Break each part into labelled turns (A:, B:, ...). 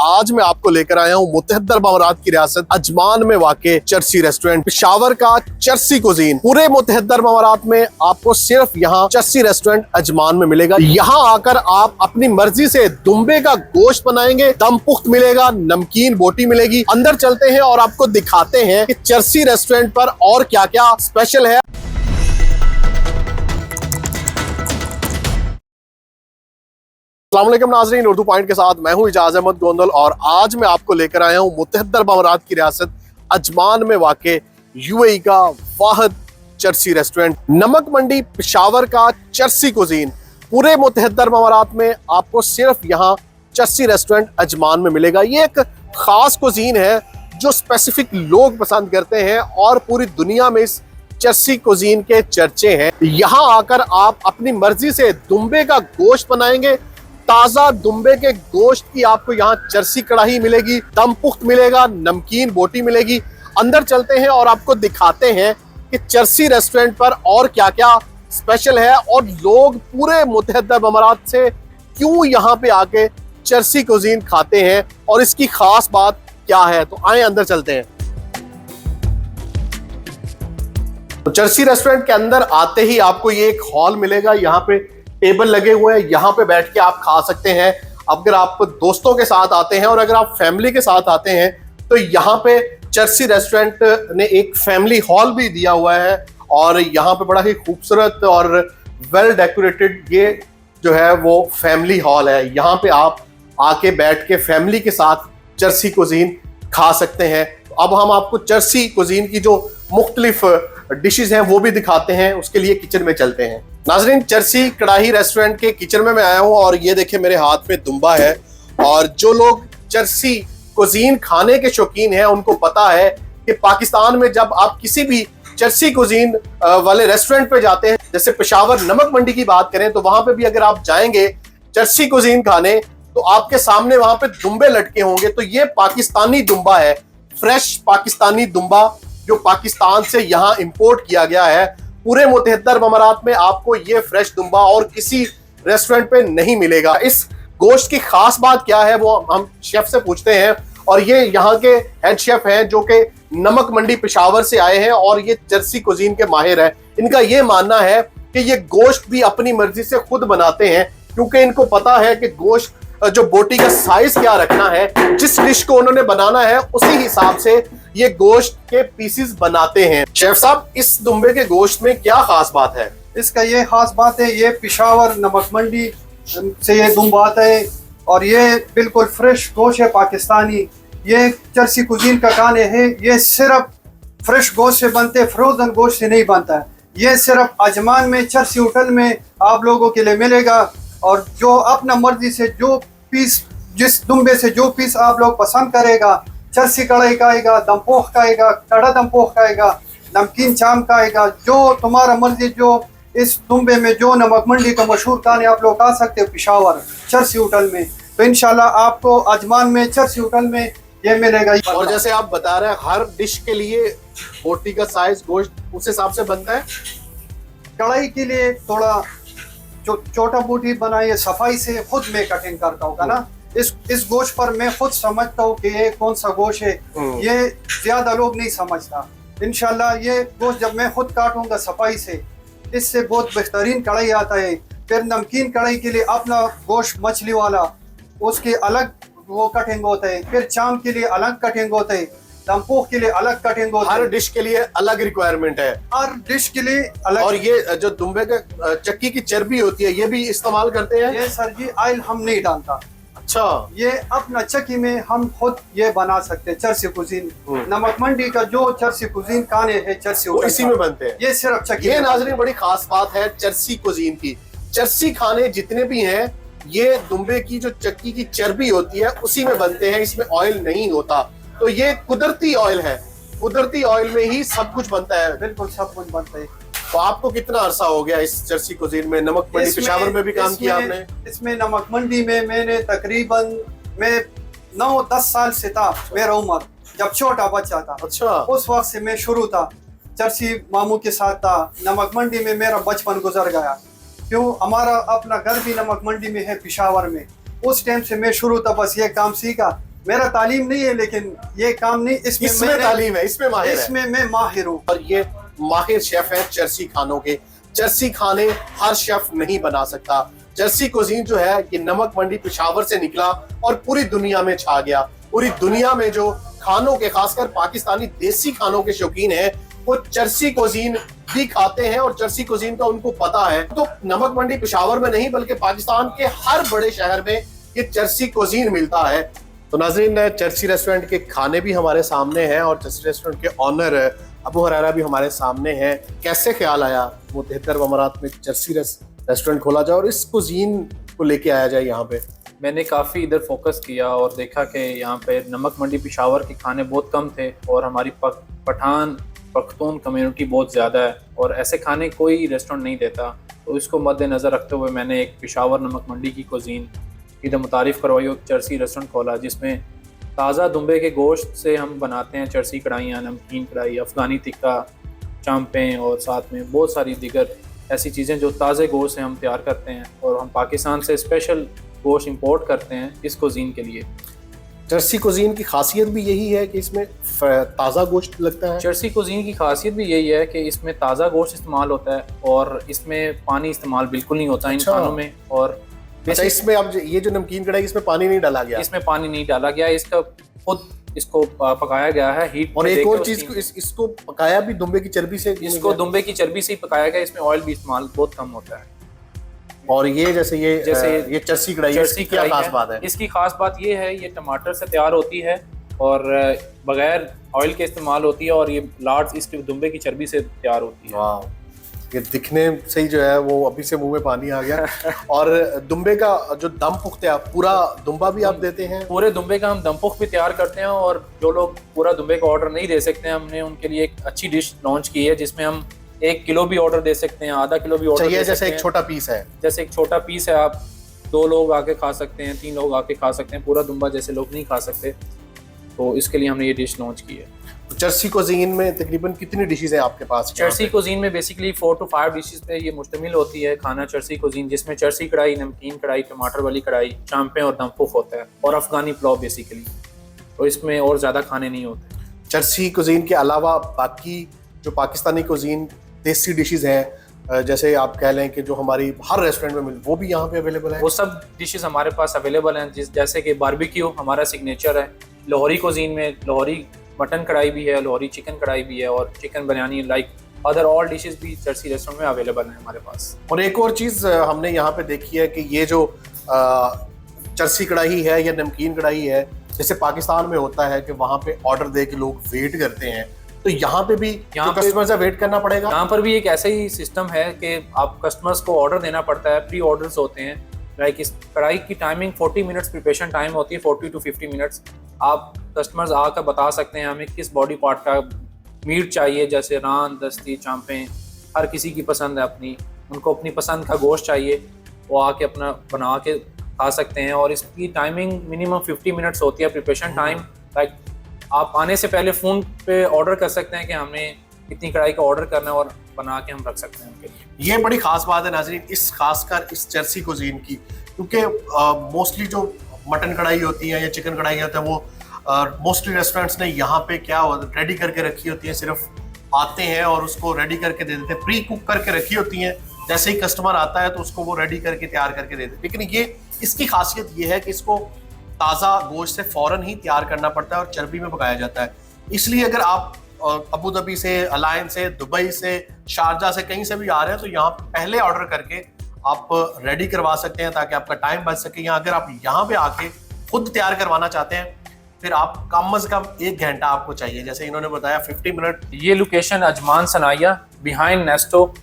A: आज मैं आपको लेकर आया हूँ मुतहद्दा अरब अमारात की रियासत अजमान में वाक़े चर्सी रेस्टोरेंट, पेशावर का चर्सी कुजीन। पूरे मुतहद्दा अरब अमारात में आपको सिर्फ यहाँ चर्सी रेस्टोरेंट अजमान में मिलेगा। यहाँ आकर आप अपनी मर्जी से दुम्बे का गोश्त बनाएंगे, दम पुख्त मिलेगा, नमकीन बोटी मिलेगी। अंदर चलते हैं और आपको दिखाते हैं कि चर्सी रेस्टोरेंट पर और क्या क्या स्पेशल है। अस्सलामुअलैकुम नाज़रीन, उर्दू पॉइंट के साथ मैं हूं इजाज़ अहमद गोंदल और आज मैं आपको लेकर आया हूं मुतहद्दा अरब अमारात की रियासत अजमान में वाक़े यूएई का वाहिद चर्सी रेस्टोरेंट, नमक मंडी पेशावर का चर्सी कुजीन। पूरे मुतहद्दा अरब अमारात में आपको सिर्फ यहाँ चर्सी रेस्टोरेंट अजमान में मिलेगा। ये एक ख़ास कुजीन है जो स्पेसिफिक लोग पसंद करते हैं और पूरी दुनिया में इस चर्सी कुजीन के चर्चे हैं। यहाँ आकर आप अपनी मर्जी से दुम्बे का गोश्त बनाएंगे। ताजा दुम्बे के गोश्त की आपको यहाँ चर्सी कढ़ाई मिलेगी, दम पुख्त मिलेगा, नमकीन बोटी मिलेगी। अंदर चलते हैं और आपको दिखाते हैं कि चर्सी रेस्टोरेंट पर और क्या क्या स्पेशल है और लोग पूरे मुतहद्दा अरब अमारात से क्यों यहाँ पे आके चर्सी कुजीन खाते हैं और इसकी खास बात क्या है। तो आए अंदर चलते हैं। तो चर्सी रेस्टोरेंट के अंदर आते ही आपको ये एक हॉल मिलेगा। यहाँ पे टेबल लगे हुए हैं, यहाँ पे बैठ के आप खा सकते हैं। अगर आप दोस्तों के साथ आते हैं और अगर आप फैमिली के साथ आते हैं तो यहाँ पे चर्सी रेस्टोरेंट ने एक फैमिली हॉल भी दिया हुआ है और यहाँ पे बड़ा ही खूबसूरत और वेल डेकोरेटेड ये जो है वो फैमिली हॉल है। यहाँ पे आप आके बैठ के फैमिली के साथ चर्सी कुजीन खा सकते हैं। अब हम आपको चर्सी कुजीन की जो मुख्तलिफ डिशेज हैं वो भी दिखाते हैं, उसके लिए किचन में चलते हैं। नाज़रीन, चर्सी कढ़ाई रेस्टोरेंट के किचन में मैं आया हूं और ये देखिए मेरे हाथ में दुम्बा है। और जो लोग चर्सी कुजीन खाने के शौकीन हैं उनको पता है कि पाकिस्तान में जब आप किसी भी चर्सी कुजीन वाले रेस्टोरेंट पे जाते हैं, जैसे पेशावर नमक मंडी की बात करें तो वहां पे भी अगर आप जाएंगे चर्सी कुजीन खाने तो आपके सामने वहां पे दुम्बे लटके होंगे। तो ये पाकिस्तानी दुम्बा है, फ्रेश पाकिस्तानी दुम्बा जो पाकिस्तान से यहाँ इंपोर्ट किया गया है। पूरे मुतहद्दा अरब अमारात में आपको ये फ्रेश दुम्बा और किसी रेस्टोरेंट पे नहीं मिलेगा। इस गोश्त की खास बात क्या है वो हम शेफ से पूछते हैं और ये यहाँ के हेड शेफ हैं जो कि नमक मंडी पेशावर से आए हैं और ये चर्सी कुजीन के माहिर हैं। इनका ये मानना है कि ये गोश्त भी अपनी मर्जी से खुद बनाते हैं क्योंकि इनको पता है कि गोश्त जो बोटी का साइज क्या रखना है, जिस डिश को उन्होंने बनाना है उसी हिसाब से ये गोश्त के पीसेस बनाते हैं। शेफ साहब, इस दुम्बे के गोश्त में क्या खास बात है?
B: इसका ये खास बात है, ये पेशावर नमक मंडी से ये दुम्बा आता है और ये बिल्कुल फ्रेश गोश्त है पाकिस्तानी। ये चर्सी कुजीन का खाने है, ये सिर्फ फ्रेश गोश्त से बनते हैं, फ्रोजन गोश्त से नहीं बनता है। ये सिर्फ अजमान में चर्सी होटल में आप लोगों के लिए मिलेगा और जो अपना मर्जी से जो पीस, जिस दुम्बे से जो पीस आप लोग पसंद करेगा, चर्सी कढ़ाई खाएगा, दमपोख खाएगा, कड़ा दमपोख खाएगा, नमकीन चाम खाएगा, जो तुम्हारा मर्जी, जो इस दुम्बे में जो नमक मंडी का मशहूर खाने आप लोग खा सकते हो पेशावर चर्सी होटल में। तो इंशाल्लाह आपको अजमान में चर्सी होटल में ये मिलेगा।
A: और जैसे आप बता रहे हैं हर डिश के लिए बोटी का साइज गोश्त उस हिसाब से बनता है।
B: कढ़ाई के लिए थोड़ा छोटा बोटी बनाइए, सफाई से खुद मैं कटिंग करता हूँ ना। इस गोश्त पर मैं खुद समझता हूँ कि ये कौन सा गोश्त है, ये ज्यादा लोग नहीं समझता। इंशाल्लाह ये गोश्त जब मैं खुद काटूंगा सफाई से, इससे बहुत बेहतरीन कढ़ाई आता है। फिर नमकीन कढ़ाई के लिए अपना गोश्त मछली वाला, उसके अलग वो कटिंग होता है। फिर चाम के लिए अलग कटिंग होता है, दमपोख के लिए अलग कटिंग होता है।
A: हर डिश के लिए अलग रिक्वायरमेंट है,
B: हर डिश के लिए अलग।
A: और ये जो दुम्बे का चक्की की चर्बी होती है ये भी इस्तेमाल करते हैं?
B: ये सर जी ऑयल हम नहीं डालता।
A: अच्छा,
B: ये अपना चक्की में हम खुद ये बना सकते हैं चर्सी कुजीन। नमक मंडी का जो चर्सी कुजीन खाने है चर्सी
A: वो इसी में बनते हैं।
B: ये सिर्फ चक्की।
A: ये नाज़रीन बड़ी खास बात है चर्सी कुजीन की। चर्सी खाने जितने भी हैं ये दुम्बे की जो चक्की की चर्बी होती है उसी में बनते हैं, इसमें ऑयल नहीं होता। तो ये कुदरती ऑयल है, कुदरती ऑयल में ही सब कुछ बनता है।
B: बिल्कुल सब कुछ बनता है।
A: तो आपको कितना अरसा हो गया इस चर्सी कुजीन में? नमक मंडी पेशावर में भी काम किया आपने?
B: इसमें नमक मंडी में मैंने तकरीबन मैं 9-10 साल से था। मेरा उम्र जब छोटा बच्चा था,
A: अच्छा,
B: उस वक्त से मैं शुरू था, चर्सी मामू के साथ था। नमक मंडी में मेरा बचपन गुजर गया, क्यों हमारा अपना घर भी नमक मंडी में है पेशावर में। उस टाइम से मैं शुरू था, बस ये काम सीखा। मेरा तालीम नहीं है, लेकिन ये काम नहीं,
A: इसमें तालीम है, इसमें माहिर है,
B: इसमें मैं माहिर हूँ।
A: और ये माहिर शेफ है चर्सी खानों के। चर्सी खाने हर शेफ नहीं बना सकता। चर्सी कुजीन जो है ये नमक मंडी पेशावर से निकला और पूरी दुनिया में छा गया। पूरी दुनिया में जो खानों के, खासकर पाकिस्तानी देसी खानों के शौकीन हैं, वो चर्सी कुजीन भी खाते हैं और चर्सी कुजीन का उनको पता है। तो नमक मंडी पेशावर में नहीं बल्कि पाकिस्तान के हर बड़े शहर में ये चर्सी कुजीन मिलता है। तो नाज़रीन, चर्सी रेस्टोरेंट के खाने भी हमारे सामने हैं और चर्सी रेस्टोरेंट के ऑनर अबू हरारा भी हमारे सामने हैं। कैसे ख्याल आया वो 73 अमारात में चर्सी रेस्टोरेंट खोला जाए और इस कुजीन को लेके आया जाए यहाँ पे?
C: मैंने काफ़ी इधर फोकस किया और देखा कि यहाँ पे नमक मंडी पेशावर के खाने बहुत कम थे और हमारी पठान पख्तून कम्युनिटी बहुत ज़्यादा है और ऐसे खाने कोई रेस्टोरेंट नहीं देता। तो इसको मद्देनज़र रखते हुए मैंने एक पेशावर नमक मंडी की कुजीन इधर मुतारिफ़ करवाई और चर्सी रेस्टोरेंट खोला, जिसमें ताज़ा दुम्बे के गोश्त से हम बनाते हैं चर्सी कढ़ाइयाँ, नमकीन कढ़ाई, अफ़गानी टिक्का, चांपें और साथ में बहुत सारी दीगर ऐसी चीज़ें जो ताज़े गोश्त से हम तैयार करते हैं और हम पाकिस्तान से स्पेशल गोश्त इंपोर्ट करते हैं इस कुजीन के लिए।
A: चर्सी कुजीन की खासियत भी यही है कि इसमें ताज़ा गोश्त लगता है।
C: चर्सी कुजीन की खासियत भी यही है कि इसमें ताज़ा गोश्त इस्तेमाल होता है और इसमें पानी इस्तेमाल बिल्कुल नहीं होता इन खानों में। और
A: अच्छा, इसमें अब ये जो नमकीन कढ़ाई, इसमें पानी नहीं डाला गया?
C: इसमें पानी नहीं डाला गया, इसका खुद इसको पकाया गया है हीट।
A: और एक और चीज को इसको पकाया भी दुम्बे की चर्बी से?
C: इसको दुम्बे की चर्बी से ही पकाया गया, इसमें ऑयल भी इस्तेमाल बहुत कम होता है।
A: और ये जैसे ये चर्सी कढ़ाई, इसकी क्या खास बात है? इसकी
C: खास बात ये है, ये टमाटर से तैयार होती है और बगैर ऑयल के इस्तेमाल होती है और ये लार्ज इसके दुम्बे की चर्बी से तैयार होती है।
A: वाह, ये दिखने से ही जो है वो अभी से मुंह में पानी आ गया। और दुम्बे का जो दम पुख्त है, पूरा दुम्बा भी आप देते हैं?
C: पूरे दुम्बे का हम दम पुख्त भी तैयार करते हैं और जो लोग पूरा दुम्बे का ऑर्डर नहीं दे सकते हैं, हमने उनके लिए एक अच्छी डिश लॉन्च की है जिसमें हम 1 किलो भी ऑर्डर दे सकते हैं, आधा किलो भी ऑर्डर दे सकते हैं।
A: जैसे एक छोटा पीस है,
C: जैसे एक छोटा पीस है, आप 2 लोग आके खा सकते हैं, 3 लोग आके खा सकते हैं। पूरा दुम्बा जैसे लोग नहीं खा सकते, तो इसके लिए हमने ये डिश लॉन्च की है।
A: तो चर्सी कुजीन में तकरीबन कितनी डिशेज हैं आपके पास?
C: चर्सी कुजीन में बेसिकली 4 to 5 डिशेस पे ये मुश्तमिल होती है खाना चर्सी कुजीन, जिसमें चर्सी कढ़ाई, नमकीन कढ़ाई, टमाटर वाली कढ़ाई, चांपें और दम पुख होता है और अफगानी पुलाव बेसिकली। तो इसमें और ज़्यादा खाने नहीं होते।
A: चर्सी कुजीन के अलावा बाकी जो पाकिस्तानी कुजीन देसी डिशेज हैं, जैसे आप कह लें कि जो हमारी हर रेस्टोरेंट में वो भी यहाँ पे अवेलेबल है?
C: वो सब डिशेस हमारे पास अवेलेबल हैं, जैसे कि बारबेक्यू हमारा सिग्नेचर है। लाहौरी कुजीन में लाहौरी मटन कढ़ाई भी है, लाहौरी चिकन कढ़ाई भी है और chicken biryani like other all dishes भी चर्सी रेस्टोरेंट में अवेलेबल है हमारे पास।
A: और एक और चीज़ हमने यहाँ पे देखी है कि ये जो चर्सी कढ़ाई है या नमकीन कढ़ाई है, जैसे पाकिस्तान में होता है कि वहाँ पे ऑर्डर दे के लोग वेट करते हैं, तो यहाँ पे भी कस्टमर से वेट करना पड़ेगा?
C: यहाँ पर भी एक ऐसा ही सिस्टम है कि आप कस्टमर्स को ऑर्डर देना पड़ता है, प्री ऑर्डर्स होते हैं। लाइक इस कढ़ाई की टाइमिंग 40 मिनट्स प्रिपरेशन टाइम होती है, 40 to 50 मिनट्स। आप कस्टमर्स आकर बता सकते हैं हमें किस बॉडी पार्ट का मीट चाहिए, जैसे रान, दस्ती, चांपें, हर किसी की पसंद है अपनी, उनको अपनी पसंद का गोश्त चाहिए, वो आके अपना बना के खा सकते हैं। और इसकी टाइमिंग मिनिमम 50 मिनट्स होती है प्रिपरेशन टाइम। लाइक आप आने से पहले फ़ोन पे ऑर्डर कर सकते हैं कि हमें कितनी कढ़ाई का ऑर्डर करना है और बना के हम रख सकते हैं उनके लिए।
A: ये बड़ी खास बात है नाज़रीन, इस खासकर इस चर्सी कुजीन की, क्योंकि मोस्टली जो मटन कढ़ाई होती है या चिकन कढ़ाई होता है वो मोस्टली रेस्टोरेंट्स ने यहाँ पे क्या रेडी करके रखी होती है, सिर्फ आते हैं और उसको रेडी करके दे देते हैं, प्री कुक करके रखी होती हैं। जैसे ही कस्टमर आता है तो उसको वो रेडी करके तैयार करके दे देते हैं। लेकिन ये इसकी खासियत ये है कि इसको ताज़ा गोश्त से फ़ौरन ही तैयार करना पड़ता है और चर्बी में पकाया जाता है। इसलिए अगर आप अबू धाबी से, अलायन से, दुबई से, शारजा से, कहीं से भी आ रहे हैं तो यहाँ पहले ऑर्डर करके आप रेडी करवा सकते हैं ताकि आपका टाइम बच सके। या अगर आप यहाँ पे आके खुद तैयार करवाना चाहते हैं फिर आप कम से कम 1 घंटा आपको चाहिए, जैसे इन्होंने बताया 50 मिनट।
C: ये लोकेशन अजमान सनाया बिहाइंड नेस्टो,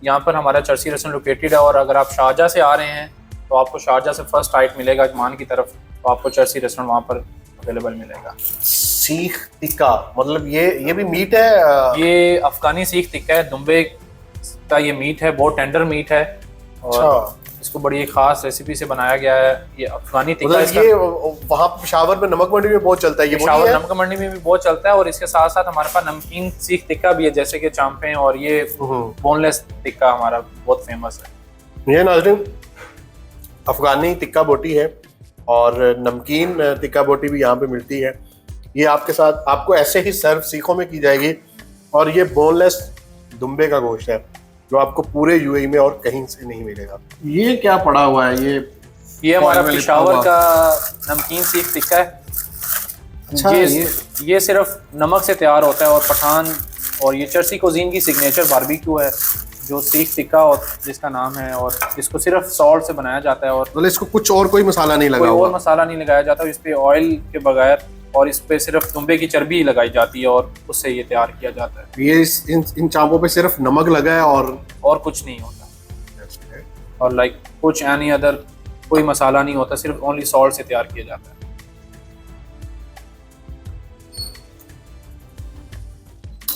C: यहाँ पर हमारा चर्सी रेस्टोरेंट लोकेटेड है। और अगर आप शारजा से आ रहे हैं तो आपको शारजा से फर्स्ट राइट मिलेगा अजमान की तरफ, तो आपको चर्सी रेस्टोरेंट वहाँ पर अवेलेबल मिलेगा।
A: सीख टिक्का मतलब ये भी मीट है?
C: ये अफगानी सीख टिक्का है, दुम्बे का ये मीट है, बहुत टेंडर मीट है और इसको बड़ी खास रेसिपी से बनाया गया है। ये अफगानी टिक्का
A: मतलब ये वहाँ पेशावर में नमक मंडी में बहुत चलता है, ये
C: पेशावर नमक मंडी में भी बहुत चलता है। और इसके साथ साथ हमारे पास नमकीन सीख टिक्का भी है, जैसे कि चांपें, और ये बोनलेस टिक्का हमारा बहुत फेमस है।
A: ये नाज़रीन अफगानी टिक्का बोटी है और नमकीन टिक्का बोटी भी यहाँ पे मिलती है। ये आपके साथ आपको ऐसे ही सर्व सीखों में की जाएगी। और ये बोनलेस दुम्बे का गोश्त है जो आपको पूरे यूएई में और कहीं से नहीं मिलेगा। ये क्या पड़ा हुआ है?
C: ये हमारा पेशावर का नमकीन सीख टिक्का है।
A: अच्छा,
C: ये सिर्फ नमक से तैयार होता है और पठान और ये चर्सी कुजीन की सिग्नेचर बारबेक्यू है जो सीख टिक्का और जिसका नाम है, और इसको सिर्फ सॉल्ट से बनाया जाता है और
A: मतलब इसको कुछ और कोई मसाला नहीं लगा
C: कोई
A: हुआ?
C: और मसाला नहीं लगाया जाता, इस पे ऑयल के बगैर, और इस पे सिर्फ दुम्बे की चर्बी लगाई जाती है और उससे ये तैयार किया जाता है।
A: ये इन चापों पे सिर्फ नमक लगा है और
C: कुछ नहीं होता, और लाइक कुछ एनी अदर कोई मसाला नहीं होता, सिर्फ ओनली सॉल्ट से तैयार किया जाता है।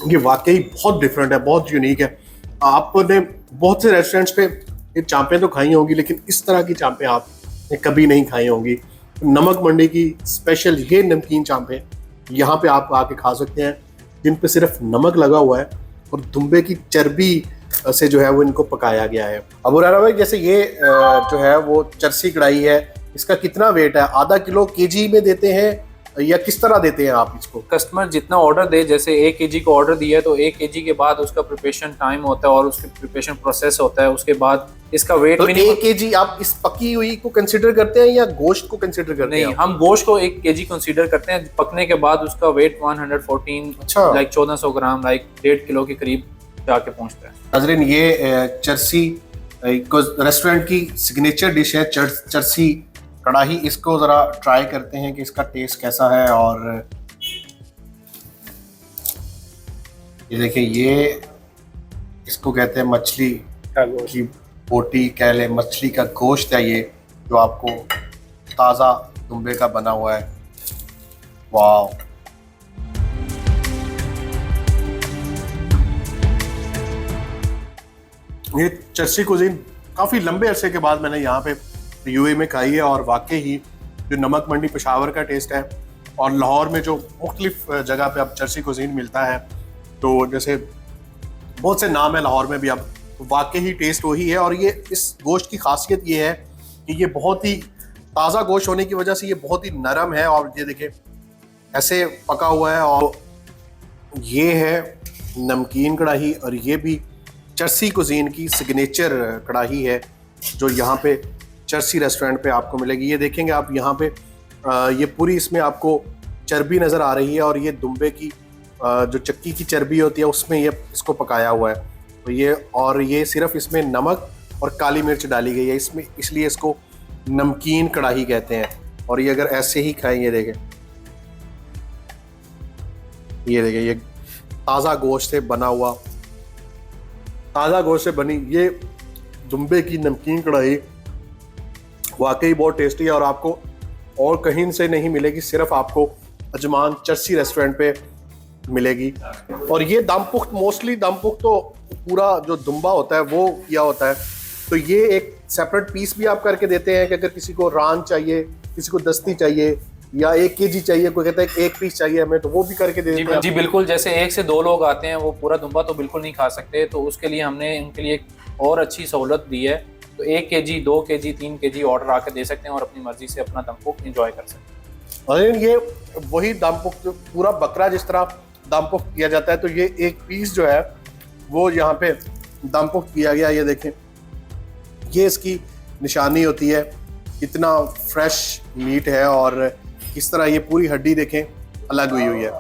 A: ये वाकई बहुत डिफरेंट है, बहुत यूनिक है। आपने बहुत से रेस्टोरेंट्स पे ये चांपें तो खाई होंगी, लेकिन इस तरह की चांपें आपने कभी नहीं खाई होंगी। नमक मंडी की स्पेशल ये नमकीन चांपें यहाँ पे आप आके खा सकते हैं, जिन पे सिर्फ नमक लगा हुआ है और दुम्बे की चर्बी से जो है वो इनको पकाया गया है। अबू राना भाई, जैसे ये जो है वो चरसी कढ़ाई है, इसका कितना वेट है? आधा किलो केजी में देते हैं या किस तरह देते हैं आप इसको?
C: कस्टमर जितना ऑर्डर दे, जैसे 1 केजी को ऑर्डर दिया है तो 1 केजी के बाद उसका प्रिपरेशन टाइम होता है और उसके प्रिपरेशन प्रोसेस होता है, उसके बाद इसका वेट
A: तो 1 केजी आप इस पकी हुई को कंसीडर करते हैं या गोश्त को कंसीडर करते हैं?
C: नहीं, हम गोश्त को 1 केजी कंसीडर करते हैं। पकने के बाद उसका वेट 114
A: अच्छा,
C: लाइक 1400 ग्राम, लाइक 1.5 किलो के करीब जाके पहुंचता है।
A: नाज़रीन, ये चरसी रेस्टोरेंट की सिग्नेचर डिश है, चरसी कढ़ाई। इसको जरा ट्राई करते हैं कि इसका टेस्ट कैसा है। और ये देखिए, ये इसको कहते हैं मछली की बोटी, कह ले मछली का गोश्त है ये, जो आपको ताज़ा दुम्बे का बना हुआ है। वाह, ये चरसी कुजीन काफ़ी लंबे अरसे के बाद मैंने यहाँ पे यूएई में खाई है, और वाकई ही जो नमक मंडी पेशावर का टेस्ट है और लाहौर में जो मुख्तलिफ जगह पे अब चरसी कुजीन मिलता है, तो जैसे बहुत से नाम है लाहौर में भी अब, तो वाकई ही टेस्ट वही है। और ये इस गोश्त की खासियत ये है कि ये बहुत ही ताज़ा गोश्त होने की वजह से ये बहुत ही नरम है। और ये देखिए ऐसे पका हुआ है। और ये है नमकीन कढ़ाई, और ये भी चरसी कुजीन की सिग्नेचर कढ़ाई है जो यहाँ पे चरसी रेस्टोरेंट पे आपको मिलेगी। ये देखेंगे आप यहाँ पे ये पूरी इसमें आपको चर्बी नज़र आ रही है, और ये दुम्बे की जो चक्की की चर्बी होती है उसमें ये इसको पकाया हुआ है। तो ये सिर्फ इसमें नमक और काली मिर्च डाली गई है इसमें, इसलिए इसको नमकीन कढ़ाई कहते हैं। और ये अगर ऐसे ही खाएं, ये देखें ये ताज़ा गोश्त से बना हुआ, ताज़ा गोश्त से बनी ये दुम्बे की नमकीन कढ़ाई वाकई बहुत टेस्टी है, और आपको और कहीं से नहीं मिलेगी, सिर्फ आपको अजमान चरसी रेस्टोरेंट पे मिलेगी। और ये दम पुख्त, मोस्टली दम पुख्त तो पूरा जो दुम्बा होता है वो किया होता है, तो ये एक सेपरेट पीस भी आप करके देते हैं कि अगर किसी को रान चाहिए, किसी को दस्ती चाहिए, या 1 केजी चाहिए, कोई कहता है 1 पीस चाहिए हमें, तो वो भी करके दे देते हैं।
C: जी बिल्कुल, जैसे 1 से 2 लोग आते हैं, वो पूरा दुम्बा तो बिल्कुल नहीं खा सकते, तो उसके लिए हमने उनके लिए एक और अच्छी सहूलत दी है। तो 1 केजी, 2 केजी, 3 केजी ऑर्डर आके दे सकते हैं और अपनी मर्जी से अपना दम पुख्त एंजॉय कर सकते हैं।
A: और ये वही दम पुख्त, पूरा बकरा जिस तरह दम पुख्त किया जाता है, तो ये 1 पीस जो है वो यहाँ पे दम पुख्त किया गया। ये देखें, ये इसकी निशानी होती है, कितना फ्रेश मीट है, और किस तरह ये पूरी हड्डी देखें अलग हुई है,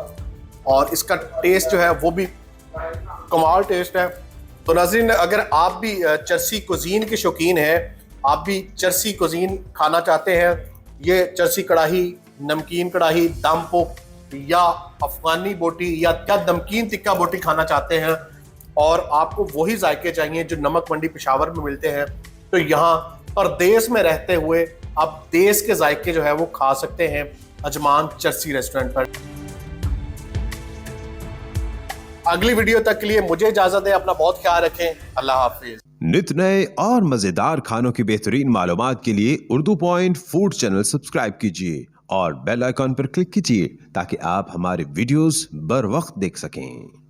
A: और इसका टेस्ट जो है वो भी कमाल टेस्ट है। तो नाज़रीन, अगर आप भी चरसी कुजीन के शौकीन हैं, आप भी चरसी कुजीन खाना चाहते हैं, ये चरसी कढ़ाई, नमकीन कढ़ाई, दम पुख्त या अफगानी बोटी या क्या नमकीन टिक्का बोटी खाना चाहते हैं, और आपको वही जायके चाहिए जो नमक मंडी पेशावर में मिलते हैं, तो यहाँ परदेश में रहते हुए आप देश के जायके जो है वो खा सकते हैं अजमान चरसी रेस्टोरेंट पर। अगली वीडियो तक के लिए मुझे इजाजत है, अपना बहुत ख्याल रखें, अल्लाह हाफिज।
D: नित नए और मजेदार खानों की बेहतरीन मालूमात के लिए Urdu point food channel subscribe कीजिए और बेल आइकॉन पर क्लिक कीजिए ताकि आप हमारे वीडियोस बर वक्त देख सकें।